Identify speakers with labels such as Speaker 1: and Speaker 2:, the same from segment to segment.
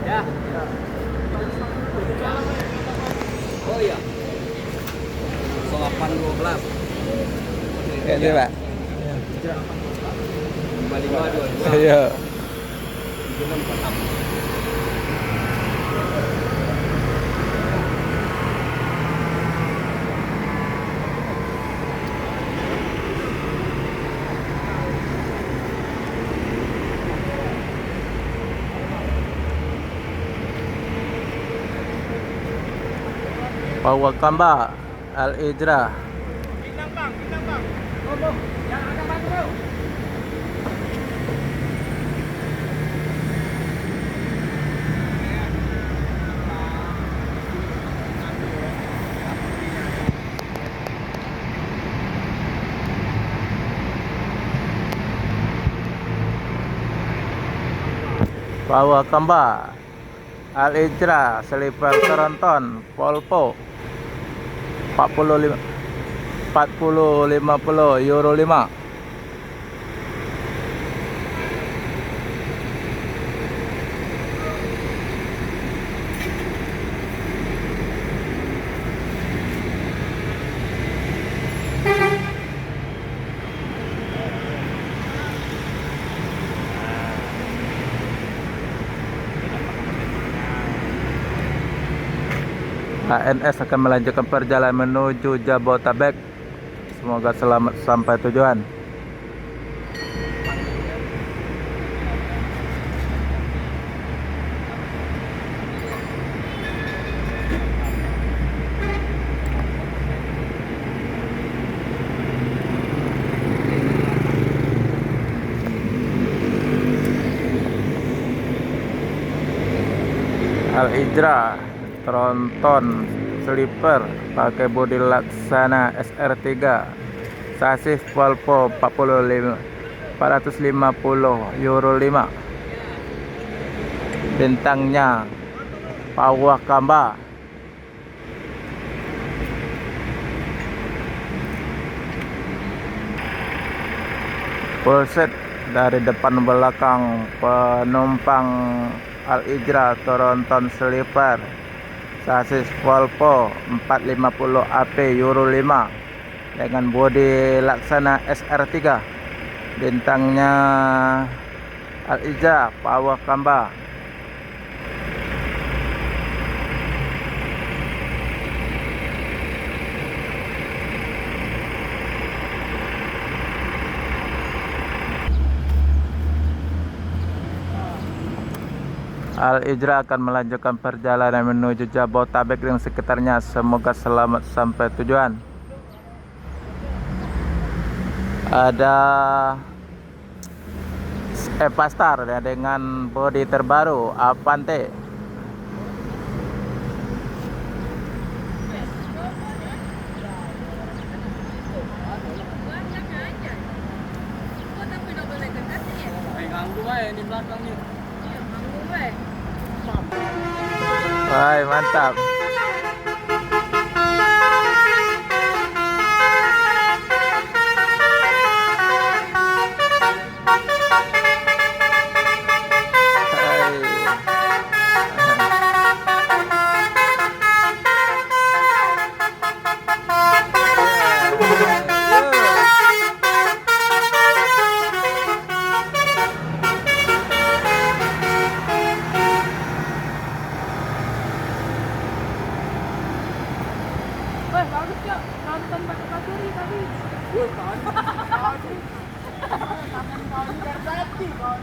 Speaker 1: Ya. Oh iya. 0812.
Speaker 2: Ya, itu Pak.
Speaker 1: 5522.
Speaker 2: Iya.
Speaker 1: 7646.
Speaker 2: Pawakamba Al-Ijrah.
Speaker 1: Bintang bang. Oh, bang. Yang ada batu bro.
Speaker 2: Pawakamba Al-Ijrah Sleeper Tronton Volvo 4050 Euro 5. ANS akan melanjutkan perjalanan menuju Jabotabek. Semoga selamat sampai tujuan. Al-Ijrah Tronton Sleeper pakai bodi Laksana SR3, sasis Volvo 450 Euro 5. Bintangnya Pawakamba. Full set dari depan belakang penumpang Al-Ijrah Tronton Sleeper, sasis Volvo 450 AP Euro 5 dengan bodi Laksana SR3. Bintangnya Al-Ijrah Pawakamba. Al-Ijrah akan melanjutkan perjalanan menuju Jabotabek dan sekitarnya. Semoga selamat sampai tujuan. Ada Pastar ya, dengan bodi terbaru Avante.
Speaker 1: Ganggu aja di belakang nih.
Speaker 2: Wah, mantap.
Speaker 3: Bagus ya, nonton pakai pasuri tadi. Tangan kau ini berbati kau.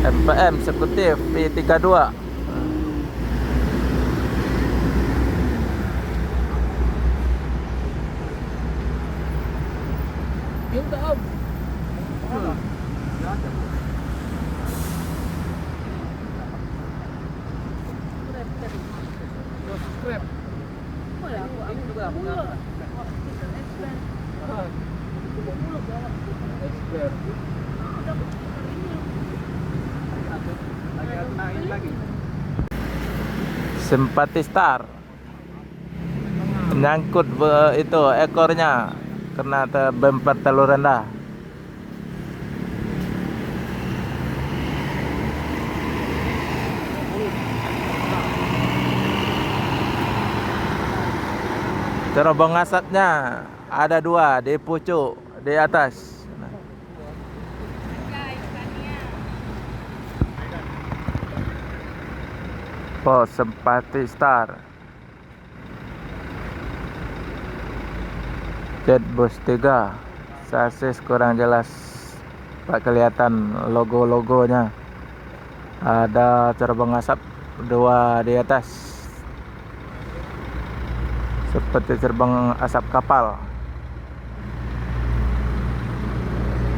Speaker 2: MPM Eksekutif V32.
Speaker 1: Yung taob. Scrap.
Speaker 3: Wala ako ang
Speaker 1: Scrap. Scrap. Lagi naik lagi.
Speaker 2: Simpati Star. Nyangkut itu ekornya kena bemper telur rendah. Cerobong asapnya ada 2 di pucuk di atas. Oh, Simpati Star. Jet Bus 3. Sasis kurang jelas, tak kelihatan logo-logonya. Ada cerobong asap 2 di atas, seperti terbang asap kapal.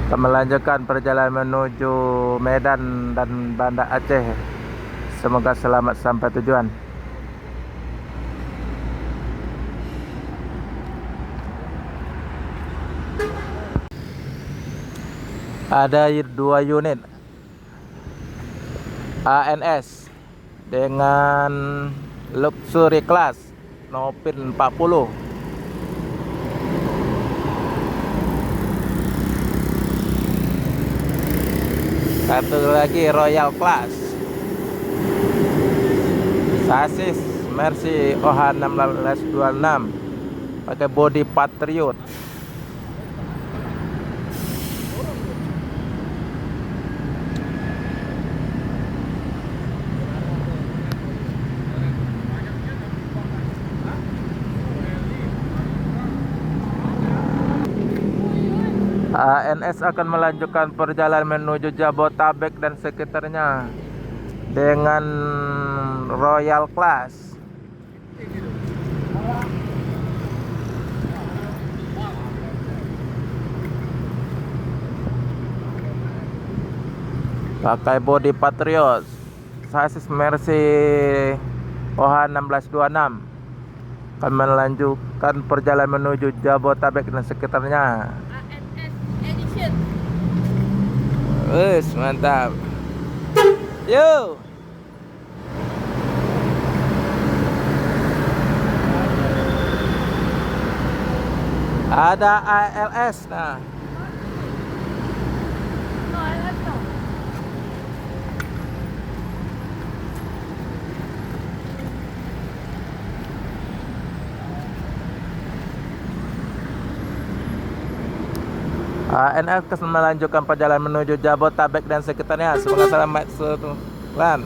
Speaker 2: Kita melanjutkan perjalanan menuju Medan dan Banda Aceh. Semoga selamat sampai tujuan. Ada 2 unit ANS dengan luxury class Nopin 40. Satu lagi Royal Class. Sasis Mercy OH 1626 pakai bodi Patriot. ANS akan melanjutkan perjalanan menuju Jabotabek dan sekitarnya dengan Royal Class. Pakai bodi Patriot, sasis Mercy OH 1626 akan melanjutkan perjalanan menuju Jabotabek dan sekitarnya.
Speaker 3: Edition.
Speaker 2: Wes, mantap. Yo. Ada ALS nah.
Speaker 3: No, I have no.
Speaker 2: ANS akan melanjutkan perjalanan menuju Jabotabek dan sekitarnya. Semoga selamat tujuan.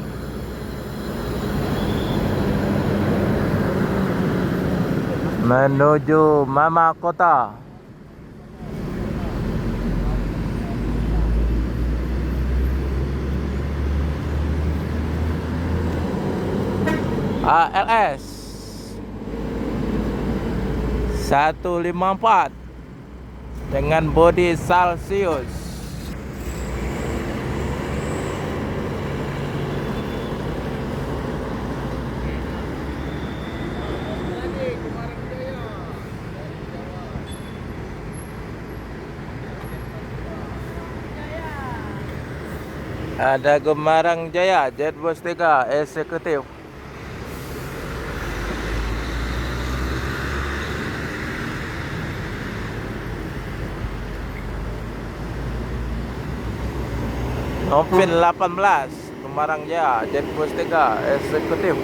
Speaker 2: Menuju Mama Kota. ALS 154 dengan bodi Celsius. Ada Gemarang Jaya Jet Bus 3 eksekutif. Nopin 18 Gemarang Jaya Jet Bus 3 eksekutif.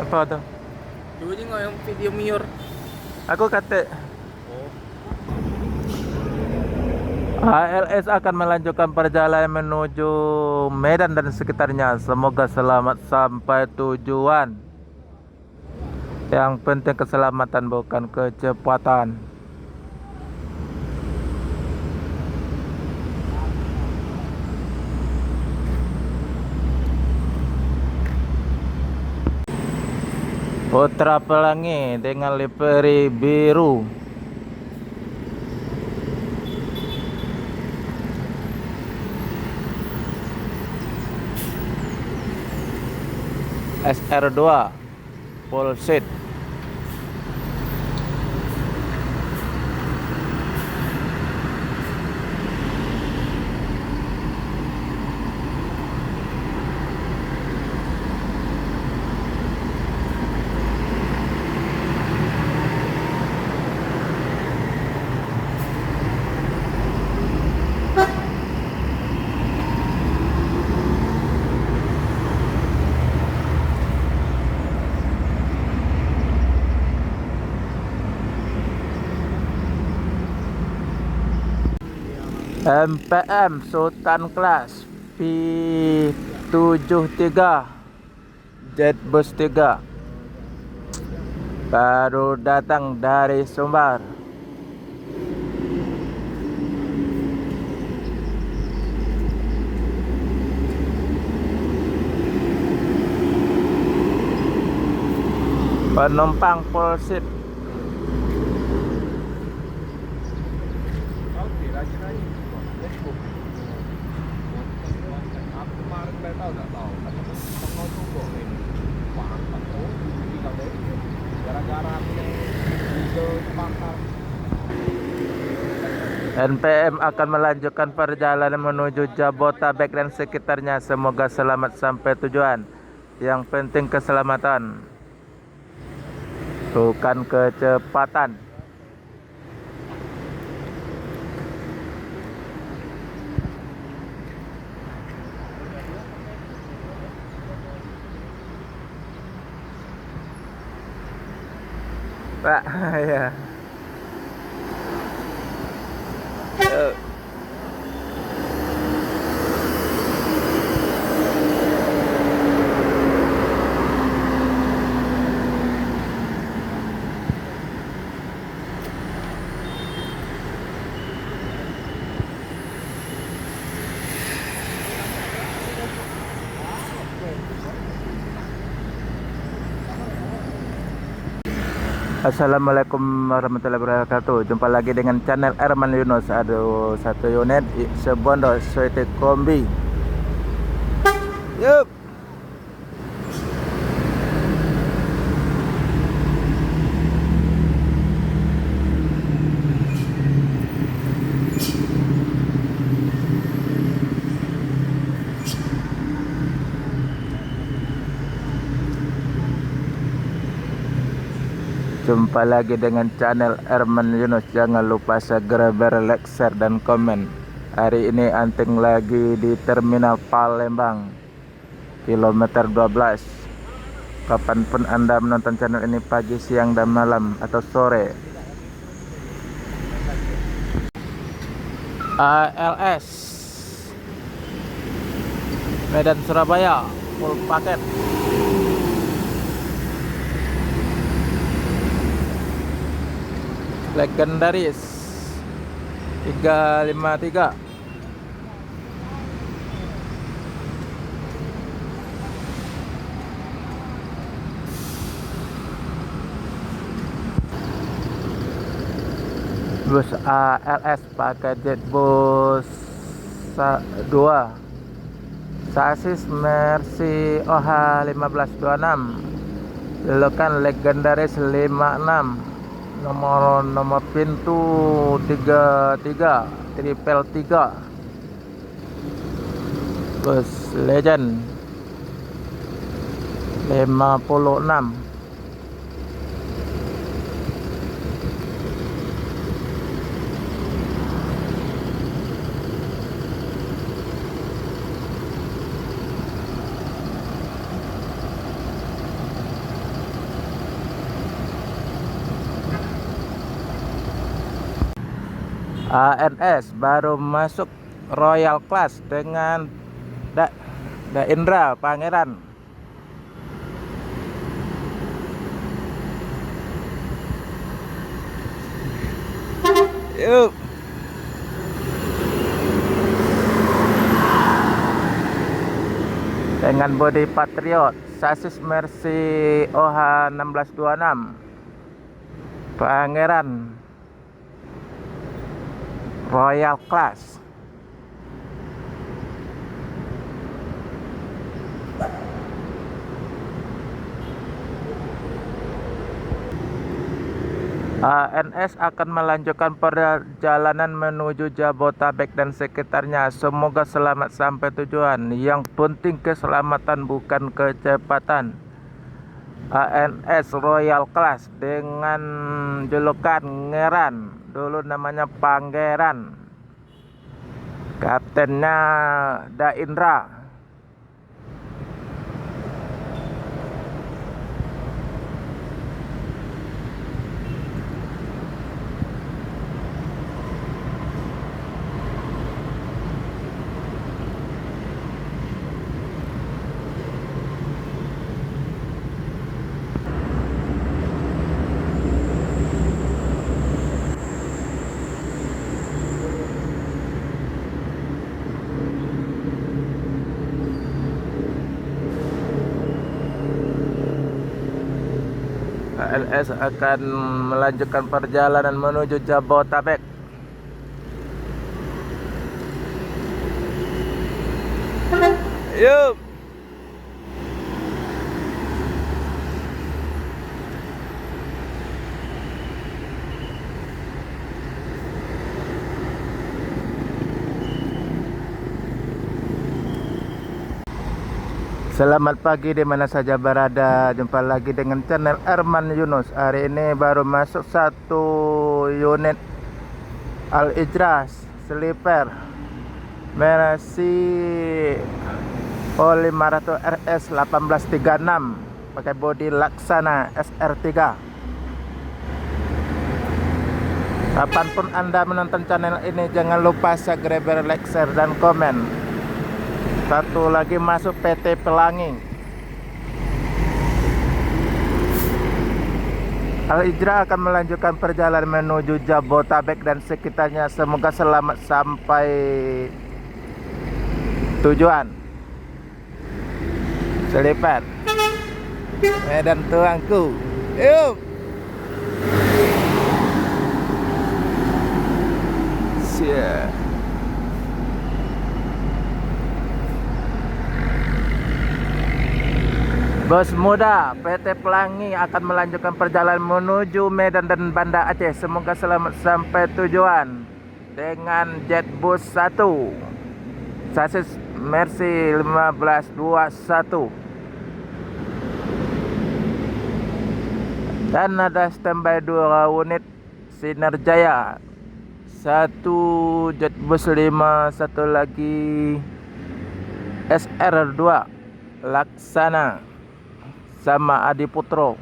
Speaker 2: Apa tuh?
Speaker 1: Coba tengok yang video Mior.
Speaker 2: Aku kata ALS akan melanjutkan perjalanan menuju Medan dan sekitarnya. Semoga selamat sampai tujuan. Yang penting keselamatan, bukan kecepatan. Putra Pelangi dengan livery biru. SR2 full seat. MPM Sultan Class V73 Jetbus 3 baru datang dari Sumbar. Penumpang full seat.
Speaker 1: Oke, rajin-rajin. Facebook. Aku kemarin udah tahu, nggak tahu. Kata mau tunggu ini. Wah, angkat tuh. Bilang deh. Gara-gara aku yang ke Bakar.
Speaker 2: NPM akan melanjutkan perjalanan menuju Jabotabek dan sekitarnya. Semoga selamat sampai tujuan. Yang penting keselamatan, bukan kecepatan. Pak, ya. Assalamualaikum warahmatullahi wabarakatuh. Jumpa lagi dengan channel Erman Yunus. Aduh, satu unit Sebondo Sweety Kombi. Yup. Jumpa lagi dengan channel Erman Yunus. Jangan lupa segera like, share, dan komen. Hari ini anting lagi di Terminal Palembang, kilometer 12. Kapanpun Anda menonton channel ini, pagi, siang, dan malam, atau sore. ALS Medan Surabaya full paket. Legendaris 353. Bus ALS pakai Jetbus 2, sasis Mercy OH 1526, julukan Legendaris 56, nomor pintu 33 triple 3, bus Legend 56. ANS baru masuk Royal Class dengan Indra Pangeran. Yuk. Dengan bodi Patriot, sasis Mercy OH 1626, Pangeran Royal Class. ANS akan melanjutkan perjalanan menuju Jabotabek dan sekitarnya. Semoga selamat sampai tujuan. Yang penting keselamatan bukan kecepatan. ANS Royal Class dengan julukan Ngeran, dulu namanya Pangeran. Kaptennya Daindra. ANS akan melanjutkan perjalanan menuju Jabotabek. Yuk. Selamat pagi di mana saja berada. Jumpa lagi dengan channel Arman Yunus. Hari ini baru masuk satu unit Al-Ijras Sleeper Mercy O500 RS 1836 pakai bodi Laksana SR3. Kapanpun Anda menonton channel ini, jangan lupa subscribe, like, share, dan komen. Satu lagi masuk PT Pelangi. Al-Ijra akan melanjutkan perjalanan menuju Jabotabek dan sekitarnya. Semoga selamat sampai tujuan. Selipat Medan tuangku. Yuk. Siap. Bos muda PT Pelangi akan melanjutkan perjalanan menuju Medan dan Banda Aceh. Semoga selamat sampai tujuan dengan Jetbus 1 sasis Mercy 1521. Dan ada standby 2 unit Sinar Jaya, 1 Jetbus 5, 1 lagi SR2 Laksana sama Adi Putro.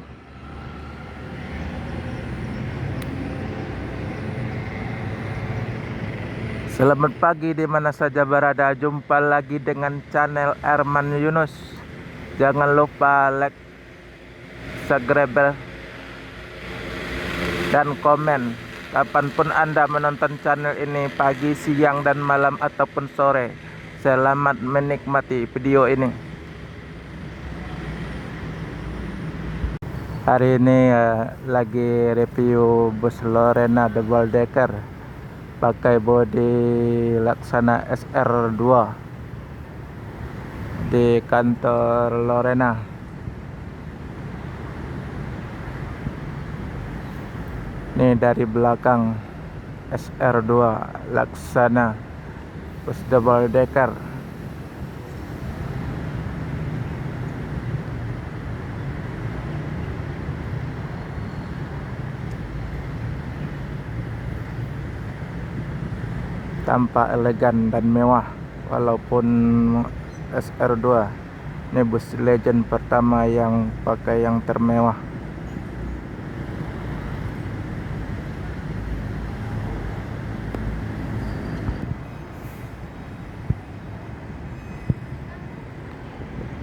Speaker 2: Selamat pagi di mana saja berada. Jumpa lagi dengan channel Arman Yunus. Jangan lupa like, subscribe, dan komen. Kapanpun Anda menonton channel ini, pagi, siang, dan malam ataupun sore. Selamat menikmati video ini. Hari ini lagi review bus Lorena double decker pakai bodi Laksana SR2 di kantor Lorena. Ini dari belakang SR2 Laksana bus double decker. Tampak elegan dan mewah walaupun SR2. Ini bus legend pertama yang pakai yang termewah.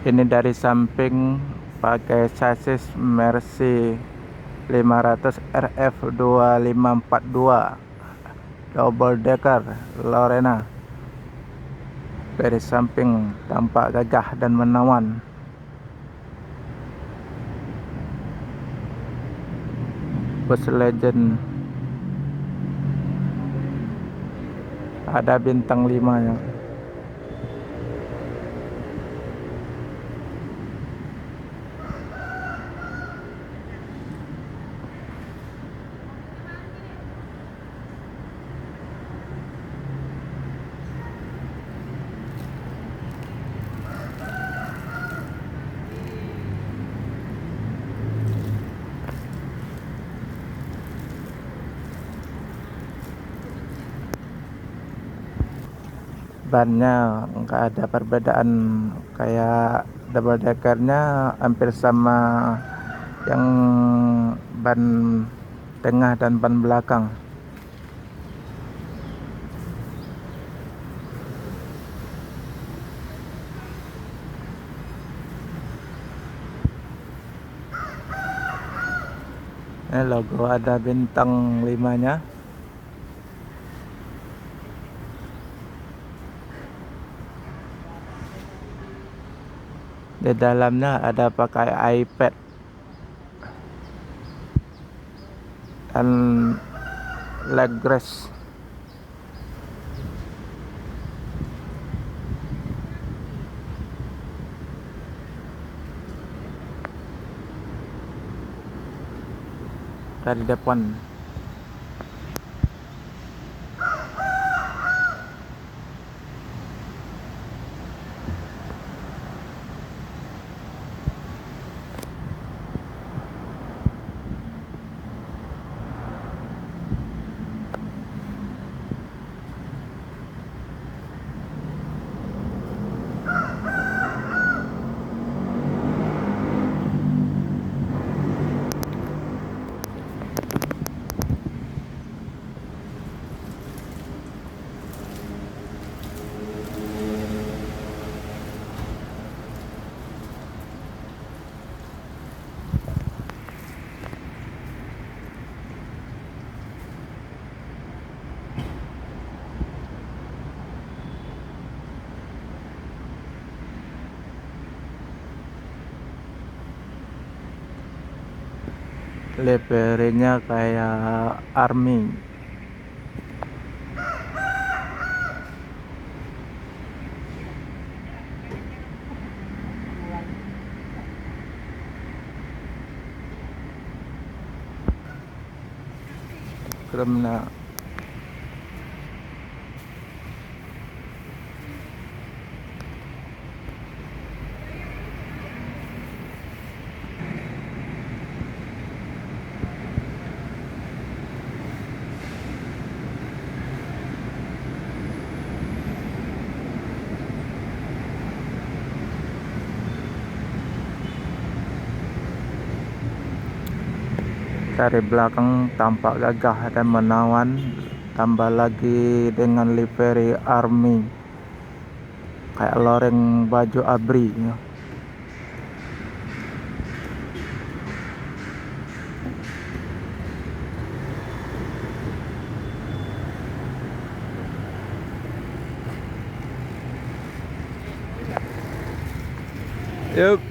Speaker 2: Ini dari samping pakai sasis Mercy 500 RF 2542 double decker Lorena. Dari samping tampak gagah dan menawan. Bus legend, ada bintang 5 ya. bannya nggak ada perbedaan, kayak double deckernya hampir sama yang ban tengah dan ban belakang. Ini logo ada bintang 5-nya. Di dalamnya ada pakai iPad dan leg rest. Dari depan. Liverynya kayak army. Kremna. Dari belakang tampak gagah dan menawan, tambah lagi dengan livery army kayak loreng baju ABRI ya. Yup.